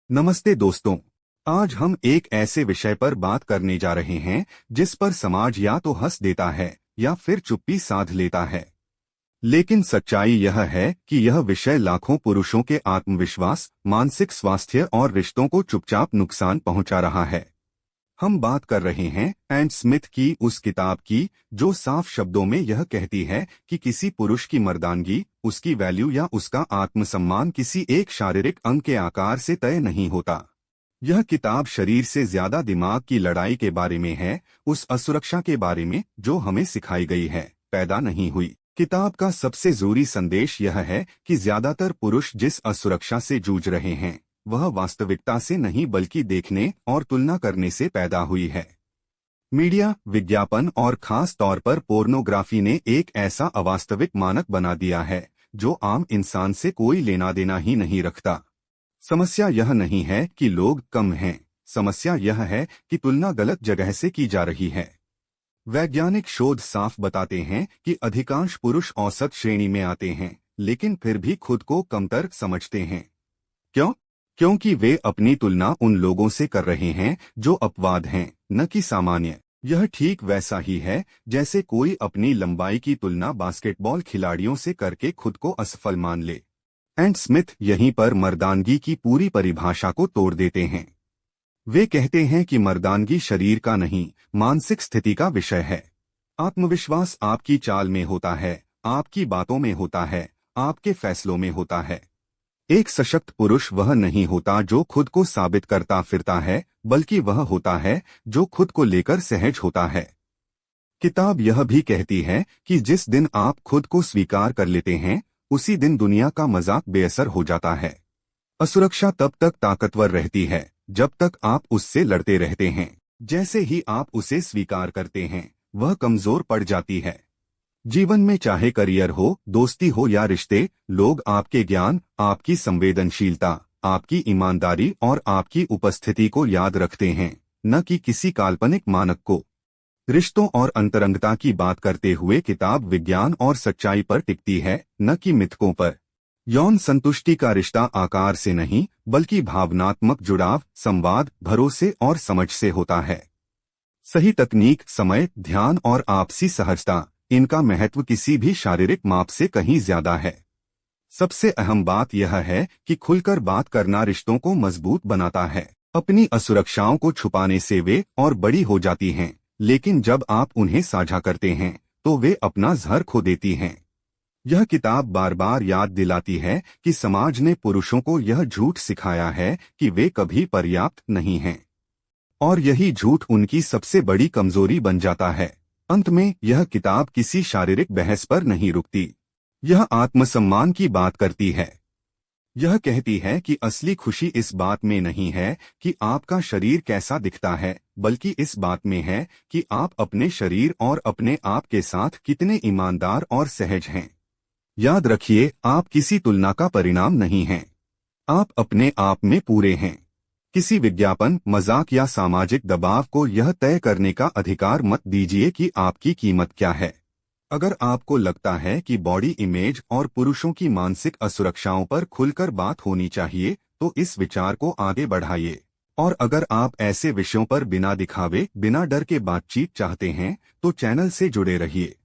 नमस्ते दोस्तों। आज हम एक ऐसे विषय पर बात करने जा रहे हैं जिस पर समाज या तो हंस देता है या फिर चुप्पी साध लेता है। लेकिन सच्चाई यह है कि यह विषय लाखों पुरुषों के आत्मविश्वास, मानसिक स्वास्थ्य और रिश्तों को चुपचाप नुकसान पहुंचा रहा है। हम बात कर रहे हैं एंड स्मिथ की उस किताब की जो साफ शब्दों में यह कहती है कि किसी पुरुष की मर्दानगी, उसकी वैल्यू या उसका आत्मसम्मान किसी एक शारीरिक अंग के आकार से तय नहीं होता। यह किताब शरीर से ज्यादा दिमाग की लड़ाई के बारे में है, उस असुरक्षा के बारे में जो हमें सिखाई गई है, पैदा नहीं हुई। किताब का सबसे जरूरी संदेश यह है कि ज्यादातर पुरुष जिस असुरक्षा से जूझ रहे हैं वह वास्तविकता से नहीं बल्कि देखने और तुलना करने से पैदा हुई है। मीडिया, विज्ञापन और खास तौर पर पोर्नोग्राफी ने एक ऐसा अवास्तविक मानक बना दिया है जो आम इंसान से कोई लेना देना ही नहीं रखता। समस्या यह नहीं है कि लोग कम हैं, समस्या यह है कि तुलना गलत जगह से की जा रही है। वैज्ञानिक शोध साफ बताते हैं कि अधिकांश पुरुष औसत श्रेणी में आते हैं, लेकिन फिर भी खुद को कमतर समझते हैं। क्यों? क्योंकि वे अपनी तुलना उन लोगों से कर रहे हैं जो अपवाद हैं, न कि सामान्य। यह ठीक वैसा ही है जैसे कोई अपनी लंबाई की तुलना बास्केटबॉल खिलाड़ियों से करके खुद को असफल मान ले। एंड स्मिथ यहीं पर मर्दानगी की पूरी परिभाषा को तोड़ देते हैं। वे कहते हैं कि मर्दानगी शरीर का नहीं, मानसिक स्थिति का विषय है। आत्मविश्वास आपकी चाल में होता है, आपकी बातों में होता है, आपके फैसलों में होता है। एक सशक्त पुरुष वह नहीं होता जो खुद को साबित करता फिरता है, बल्कि वह होता है जो खुद को लेकर सहज होता है। किताब यह भी कहती है कि जिस दिन आप खुद को स्वीकार कर लेते हैं उसी दिन दुनिया का मजाक बेअसर हो जाता है। असुरक्षा तब तक ताकतवर रहती है जब तक आप उससे लड़ते रहते हैं। जैसे ही आप उसे स्वीकार करते हैं वह कमजोर पड़ जाती है। जीवन में चाहे करियर हो, दोस्ती हो या रिश्ते, लोग आपके ज्ञान, आपकी संवेदनशीलता, आपकी ईमानदारी और आपकी उपस्थिति को याद रखते हैं, न कि किसी काल्पनिक मानक को। रिश्तों और अंतरंगता की बात करते हुए किताब विज्ञान और सच्चाई पर टिकती है, न कि मिथकों पर। यौन संतुष्टि का रिश्ता आकार से नहीं बल्कि भावनात्मक जुड़ाव, संवाद, भरोसे और समझ से होता है। सही तकनीक, समय, ध्यान और आपसी सहजता, इनका महत्व किसी भी शारीरिक माप से कहीं ज्यादा है। सबसे अहम बात यह है कि खुलकर बात करना रिश्तों को मजबूत बनाता है। अपनी असुरक्षाओं को छुपाने से वे और बड़ी हो जाती हैं, लेकिन जब आप उन्हें साझा करते हैं तो वे अपना ज़हर खो देती हैं। यह किताब बार बार याद दिलाती है कि समाज ने पुरुषों को यह झूठ सिखाया है कि वे कभी पर्याप्त नहीं हैं, और यही झूठ उनकी सबसे बड़ी कमजोरी बन जाता है। अंत में यह किताब किसी शारीरिक बहस पर नहीं रुकती, यह आत्मसम्मान की बात करती है। यह कहती है कि असली खुशी इस बात में नहीं है कि आपका शरीर कैसा दिखता है, बल्कि इस बात में है कि आप अपने शरीर और अपने आप के साथ कितने ईमानदार और सहज हैं। याद रखिए, आप किसी तुलना का परिणाम नहीं हैं, आप अपने आप में पूरे हैं। किसी विज्ञापन, मजाक या सामाजिक दबाव को यह तय करने का अधिकार मत दीजिए कि आपकी कीमत क्या है। अगर आपको लगता है कि बॉडी इमेज और पुरुषों की मानसिक असुरक्षाओं पर खुलकर बात होनी चाहिए तो इस विचार को आगे बढ़ाइए। और अगर आप ऐसे विषयों पर बिना दिखावे, बिना डर के बातचीत चाहते हैं तो चैनल से जुड़े रहिए।